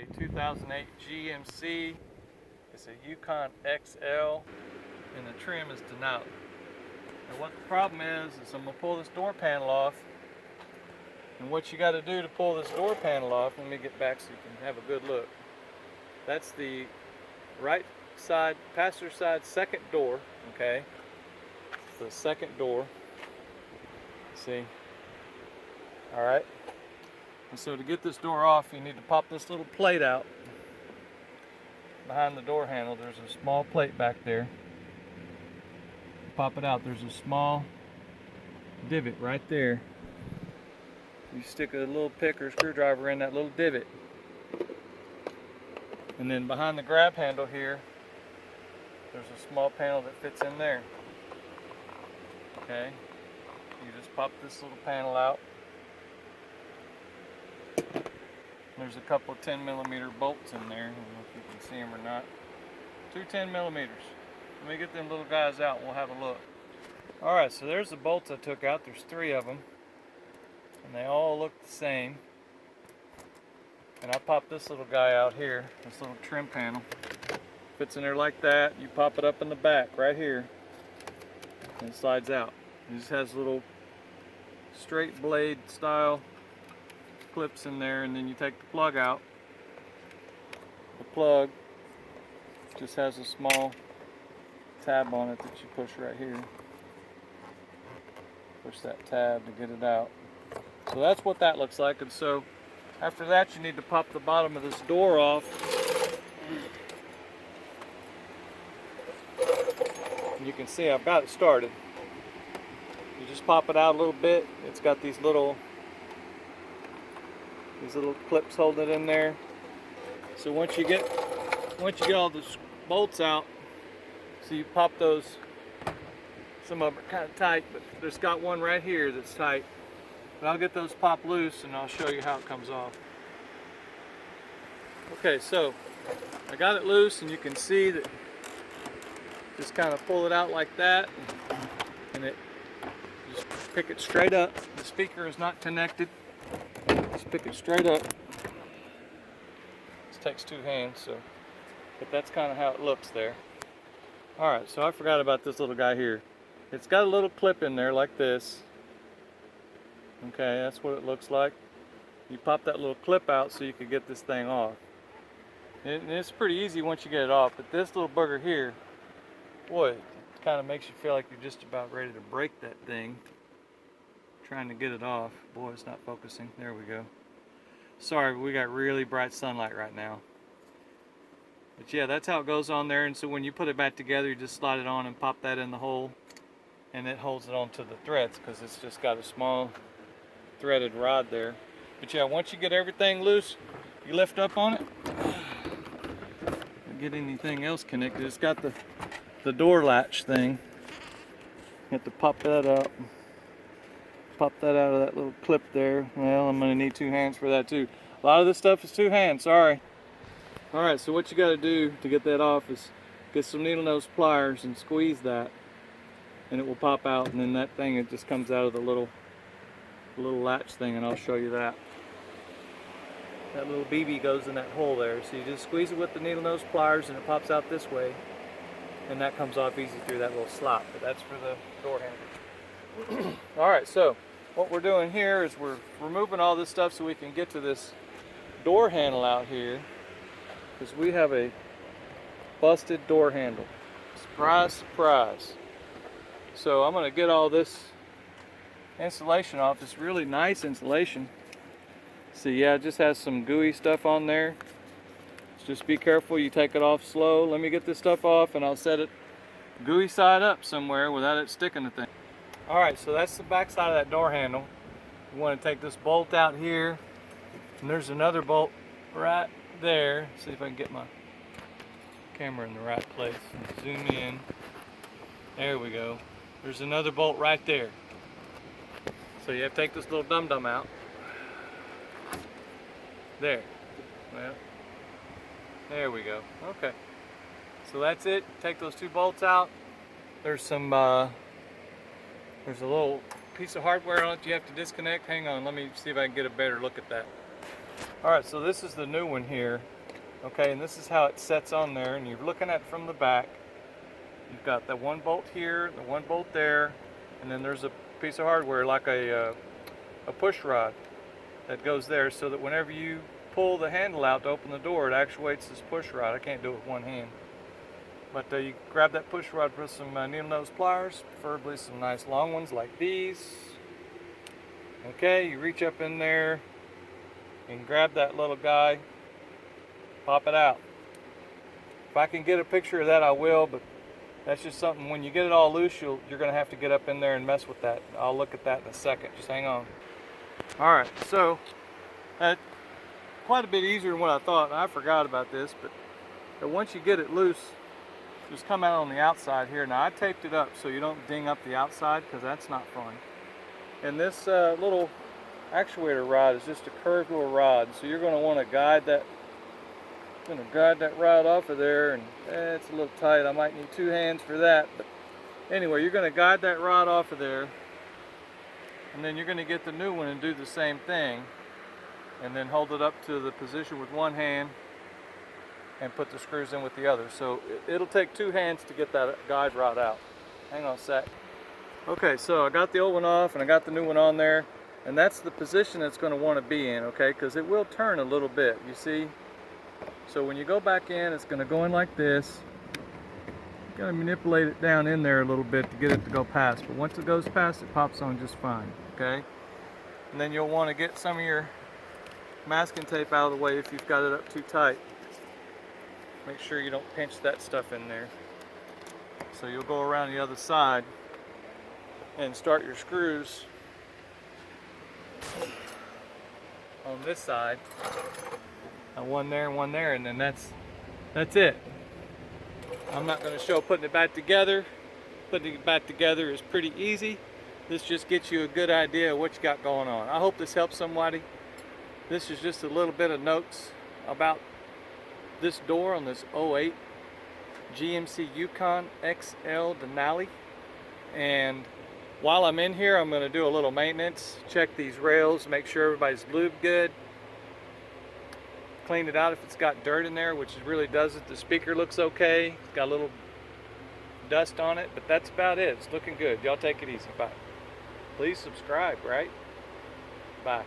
a 2008 GMC. It's a Yukon XL, and the trim is Denali. And what the problem is I'm going to pull this door panel off. And what you got to do to pull this door panel off, let me get back so you can have a good look. That's the right side, passenger side second door, okay? It's the second door. See? Alright. And so to get this door off, you need to pop this little plate out. Behind the door handle, there's a small plate back there. Pop it out. There's a small divot right there. You stick a little pick or screwdriver in that little divot. And then behind the grab handle here, there's a small panel that fits in there. Okay? You just pop this little panel out. There's a couple of 10mm bolts in there. I don't know if you can see them or not. Two 10mm. Let me get them little guys out and we'll have a look. Alright, so there's the bolts I took out. There's 3 of them. And they all look the same. And I popped this little guy out here, this little trim panel. Fits in there like that. You pop it up in the back right here. And it slides out. It just has little straight blade style clips in there, and then you take the plug out. The plug just has a small tab on it that you push right here. Push that tab to get it out. So that's what that looks like. And so after that, you need to pop the bottom of this door off. And you can see I've got it started. You just pop it out a little bit. It's got these little clips holding it in there. So once you get all the bolts out, so you pop those. Some of them are kind of tight, but there's got one right here that's tight. But I'll get those popped loose and I'll show you how it comes off. Okay, so I got it loose, and you can see that. Just kind of pull it out like that, and it just pick it straight up. The speaker is not connected. Just pick it straight up. This takes 2 hands, so, but that's kind of how it looks there. Alright, so I forgot about this little guy here. It's got a little clip in there like this. Okay, that's what it looks like. You pop that little clip out so you can get this thing off. And it's pretty easy once you get it off, but this little bugger here, boy, it kind of makes you feel like you're just about ready to break that thing. Trying to get it off. Boy, it's not focusing. There we go. Sorry, but we got really bright sunlight right now. But yeah, that's how it goes on there. And so when you put it back together, you just slide it on and pop that in the hole. And it holds it onto the threads because it's just got a small threaded rod there. But yeah, once you get everything loose, you lift up on it. Don't get anything else connected. It's got the door latch thing. You have to pop that up. Pop that out of that little clip there. Well, I'm going to need 2 hands for that too. A lot of this stuff is 2 hands, sorry. Alright, so what you got to do to get that off is get some needle nose pliers and squeeze that. And it will pop out, and then that thing, it just comes out of the little latch thing, and I'll show you that. That little BB goes in that hole there. So you just squeeze it with the needle nose pliers and it pops out this way. And that comes off easy through that little slot, but that's for the door handle. Alright, so what we're doing here is we're removing all this stuff so we can get to this door handle out here, because we have a busted door handle. Surprise, surprise. So I'm going to get all this insulation off. It's really nice insulation. See, yeah, it just has some gooey stuff on there. Just be careful, you take it off slow. Let me get this stuff off and I'll set it gooey side up somewhere without it sticking to things. Alright, so that's the back side of that door handle. You want to take this bolt out here, and there's another bolt right there. See if I can get my camera in the right place and zoom in. There we go. There's another bolt right there. So you have to take this little dum-dum out. There. Well, there we go. Okay. So that's it. Take those 2 bolts out. There's some there's a little piece of hardware on it you have to disconnect. Hang on, let me see if I can get a better look at that. Alright, so this is the new one here. Okay, and this is how it sets on there, and you're looking at it from the back. You've got the one bolt here, the one bolt there, and then there's a piece of hardware like a push rod that goes there, so that whenever you pull the handle out to open the door, it actuates this push rod. I can't do it with one hand. But you grab that push rod with some needle nose pliers, preferably some nice long ones like these. Okay, you reach up in there and grab that little guy, pop it out. If I can get a picture of that, I will, but that's just something, when you get it all loose, you're going to have to get up in there and mess with that. I'll look at that in a second. Just hang on. Alright, so quite a bit easier than what I thought. I forgot about this, but once you get it loose, just come out on the outside here. Now I taped it up so you don't ding up the outside, because that's not fun. And this little actuator rod is just a curved little rod, so you're going to want to guide that. Rod off of there, and it's a little tight. I might need two hands for that, but anyway, you're going to guide that rod off of there, and then you're going to get the new one and do the same thing, and then hold it up to the position with one hand and put the screws in with the other. So it'll take two hands to get that guide rod out. Hang on a sec. Okay, so I got the old one off and I got the new one on there, and that's the position it's going to want to be in, okay, because it will turn a little bit, you see. So when you go back in, it's going to go in like this. You're going to manipulate it down in there a little bit to get it to go past, but once it goes past, it pops on just fine, okay? And then you'll want to get some of your masking tape out of the way if you've got it up too tight. Make sure you don't pinch that stuff in there. So you'll go around the other side and start your screws on this side. One there and one there, and then that's it. I'm not going to show putting it back together. Putting it back together is pretty easy. This just gets you a good idea of what you got going on. I hope this helps somebody. This is just a little bit of notes about this door on this '08 GMC Yukon XL Denali. And while I'm in here, I'm going to do a little maintenance, check these rails, make sure everybody's lubed good, clean it out if it's got dirt in there, which it really doesn't. The speaker looks okay. It's got a little dust on it, but that's about it. It's looking good. Y'all take it easy. Bye. Please subscribe, right? Bye.